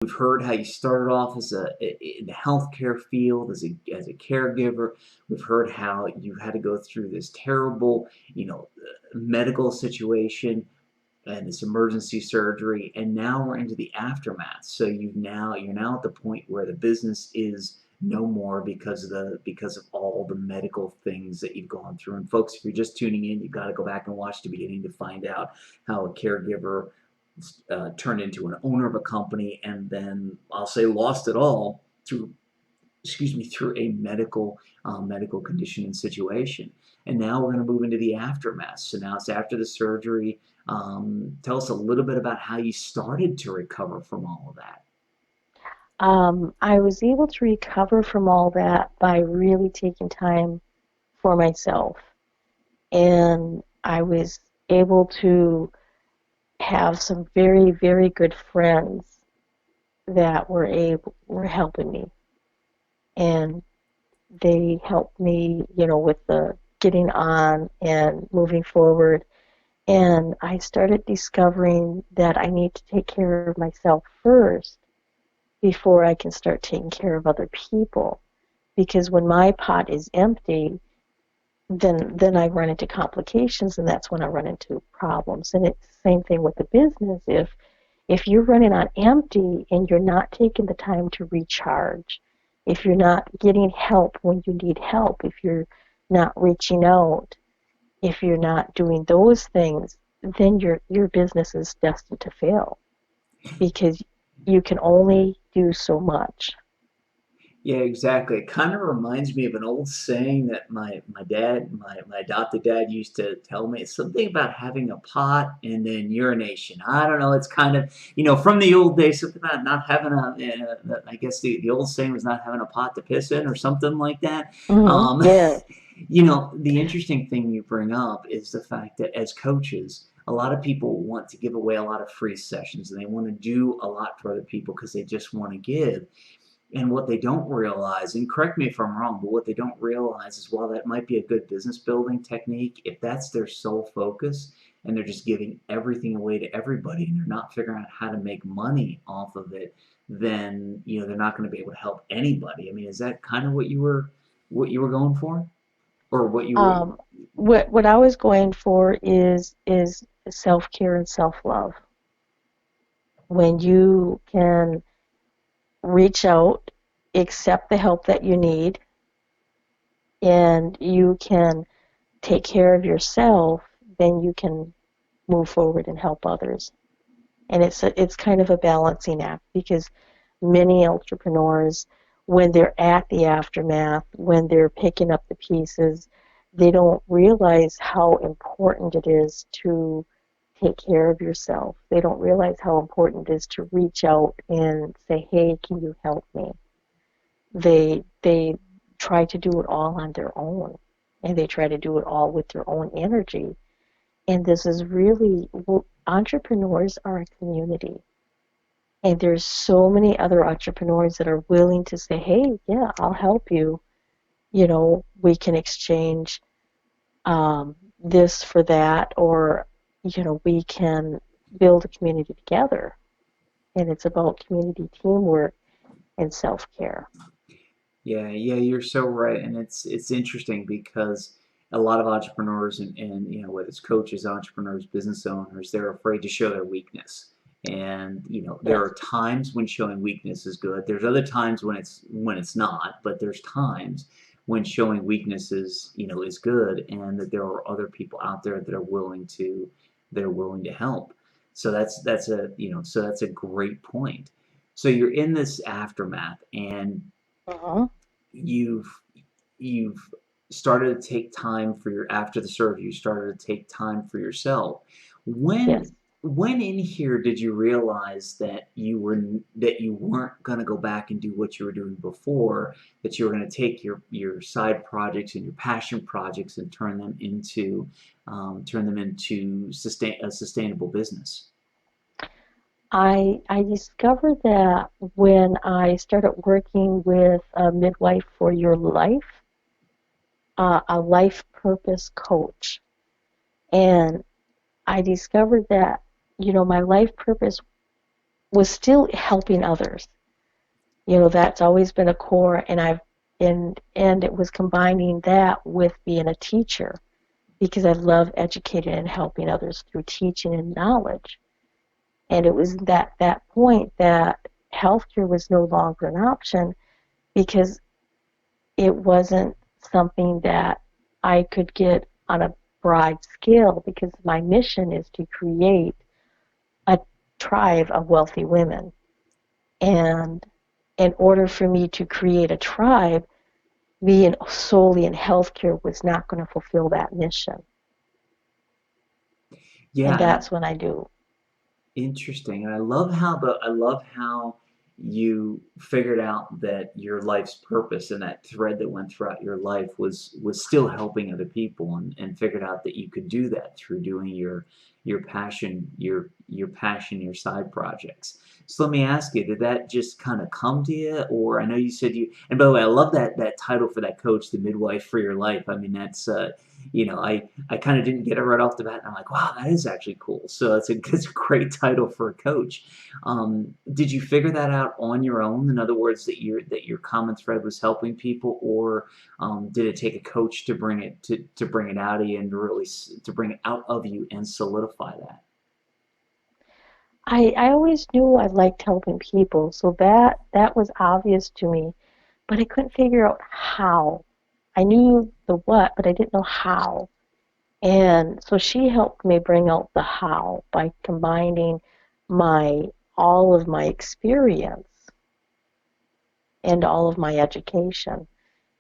We've heard how you started off as in the healthcare field as a caregiver. We've heard how you had to go through this terrible, medical situation and this emergency surgery, and now we're into the aftermath. So you're now at the point where the business is no more because of all the medical things that you've gone through. And folks, if you're just tuning in, you've got to go back and watch the beginning to find out how a caregiver turned into an owner of a company, and then I'll say lost it all through through a medical condition and situation. And now we're going to move into the aftermath. So now it's after the surgery. Tell us a little bit about how you started to recover from all of that. I was able to recover from all that by really taking time for myself. And I was able to have some very, very good friends that were helping me. And they helped me, with the getting on and moving forward. And I started discovering that I need to take care of myself first before I can start taking care of other people. Because when my pot is empty, then I run into complications, and that's when I run into problems. And it's the same thing with the business. If you're running on empty and you're not taking the time to recharge, if you're not getting help when you need help, if you're not reaching out, if you're not doing those things, then your business is destined to fail because you can only do so much. Yeah, exactly. It kind of reminds me of an old saying that my adopted dad used to tell me. It's something about having a pot and then urination. I don't know. It's kind of, from the old days, something about not having I guess the old saying was not having a pot to piss in or something like that. Um, Yeah. the interesting thing you bring up is the fact that as coaches, a lot of people want to give away a lot of free sessions and they want to do a lot for other people because they just want to give. And what they don't realize, and correct me if I'm wrong, but what they don't realize is while that might be a good business building technique, if that's their sole focus and they're just giving everything away to everybody and they're not figuring out how to make money off of it, then they're not going to be able to help anybody. I mean, is that kind of what you were going for, or what you were? Um, what I was going for is self-care and self-love. When you can reach out, accept the help that you need, and you can take care of yourself, then you can move forward and help others. And it's kind of a balancing act because many entrepreneurs, when they're at the aftermath, when they're picking up the pieces, they don't realize how important it is to take care of yourself. They don't realize how important it is to reach out and say, "Hey, can you help me?" They try to do it all on their own, and they try to do it all with their own energy. And this is really, entrepreneurs are a community. And there's so many other entrepreneurs that are willing to say, "Hey, yeah, I'll help you. We can exchange this for that, or, we can build a community together." And it's about community teamwork and self-care. Yeah, yeah, you're so right, and it's interesting because a lot of entrepreneurs and whether it's coaches, entrepreneurs, business owners, they're afraid to show their weakness. And there Yes. are times when showing weakness is good. There's other times when it's not, but there's times when showing weakness is good, and that there are other people out there that are willing to help. So that's a great point. So you're in this aftermath, and Uh-huh. you've you've started to take time for your after the surgery. You started to take time for yourself. Yes. When in here did you realize that you weren't going to go back and do what you were doing before, that you were going to take your side projects and your passion projects and turn them into a sustainable business? I discovered that when I started working with a midwife for your life, a life purpose coach. And I discovered that, my life purpose was still helping others. You know, that's always been a core, and it was combining that with being a teacher because I love educating and helping others through teaching and knowledge. And it was that point that healthcare was no longer an option because it wasn't something that I could get on a broad scale because my mission is to create a tribe of wealthy women. And in order for me to create a tribe, being solely in healthcare was not going to fulfill that mission. And Yeah, and that's when I do. interesting. And I love how you figured out that your life's purpose and that thread that went throughout your life was still helping other people, and figured out that you could do that through doing your passion, your side projects. So let me ask you, did that just kind of come to you? Or I know you said you, and by the way, I love that title for that coach, the midwife for your life. I mean, that's I kind of didn't get it right off the bat, and I'm like, wow, that is actually cool. So it's a great title for a coach. Did you figure that out on your own? In other words, that your common thread was helping people, or did it take a coach to bring it out of you and really to bring it out of you and solidify that? I always knew I liked helping people, so that was obvious to me, but I couldn't figure out how. I knew the what, but I didn't know how. And so she helped me bring out the how by combining my all of my experience and all of my education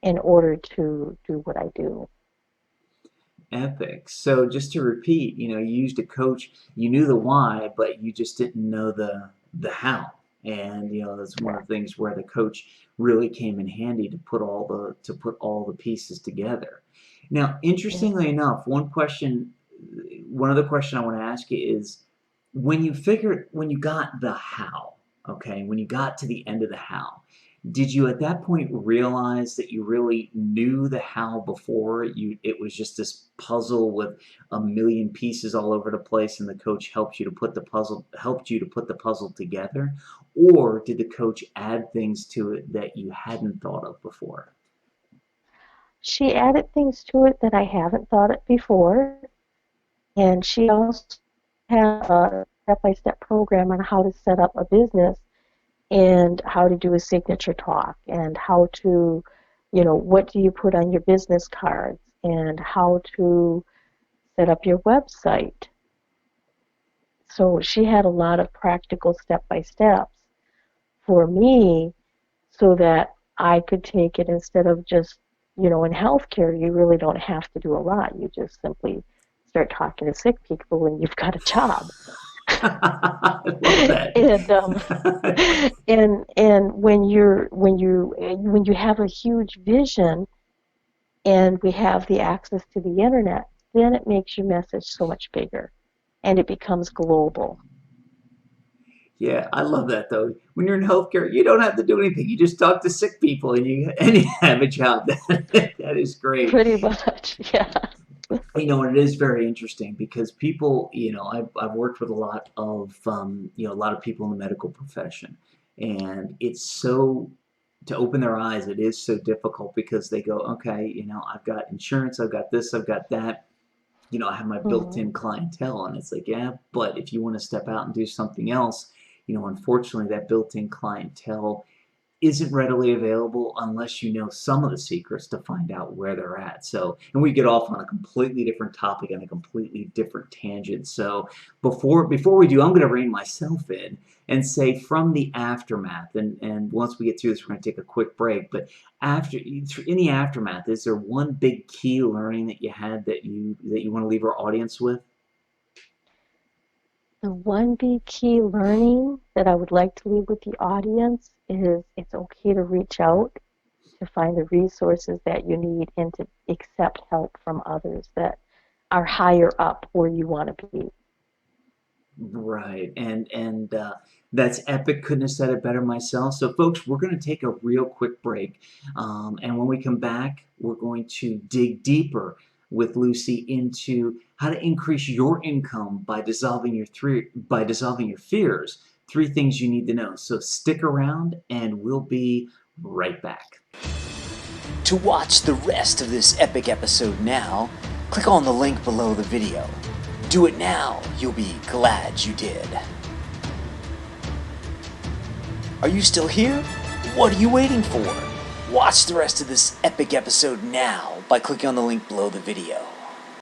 in order to do what I do. Epic. So just to repeat, you used a coach. You knew the why, but you just didn't know the how. And that's one of the things where the coach really came in handy to put all the pieces together. Now, Yeah. interestingly enough, one other question I want to ask you is, when you got the how, okay, when you got to the end of the how, did you at that point realize that you really knew the how before it was just this puzzle with a million pieces all over the place, and the coach helped you to put the puzzle together? Or did the coach add things to it that you hadn't thought of before? She added things to it that I haven't thought of before, and she also had a step-by-step program on how to set up a business and how to do a signature talk and how to, what do you put on your business cards and how to set up your website. So she had a lot of practical step-by-steps for me so that I could take it instead of just, in healthcare, you really don't have to do a lot. You just simply start talking to sick people and you've got a job. I love that. and and when you have a huge vision and we have the access to the internet, then it makes your message so much bigger and it becomes global. Yeah, I love that though. When you're in healthcare, you don't have to do anything. You just talk to sick people, and you have a job. That is great. Pretty much, yeah. It is very interesting because people, I've worked with a lot of, a lot of people in the medical profession, and it's so, to open their eyes, it is so difficult because they go, okay, I've got insurance, I've got this, I've got that, I have my Hmm. built-in clientele, and it's like, yeah, but if you want to step out and do something else, unfortunately, that built-in clientele isn't readily available unless you know some of the secrets to find out where they're at. So, and we get off on a completely different topic and a completely different tangent. So, before we do, I'm going to rein myself in and say, from the aftermath, and once we get through this, we're going to take a quick break. But in the aftermath, is there one big key learning that you had that you want to leave our audience with? The one big key learning that I would like to leave with the audience is it's okay to reach out to find the resources that you need and to accept help from others that are higher up where you want to be. Right, and that's epic. Couldn't have said it better myself. So, folks, we're going to take a real quick break, and when we come back, we're going to dig deeper with Lucy into how to increase your income by dissolving your fears 3 things you need to know. So stick around and we'll be right back. To watch the rest of this epic episode now, click on the link below the video. Do it now, you'll be glad you did. Are you still here? What are you waiting for? Watch the rest of this epic episode now by clicking on the link below the video.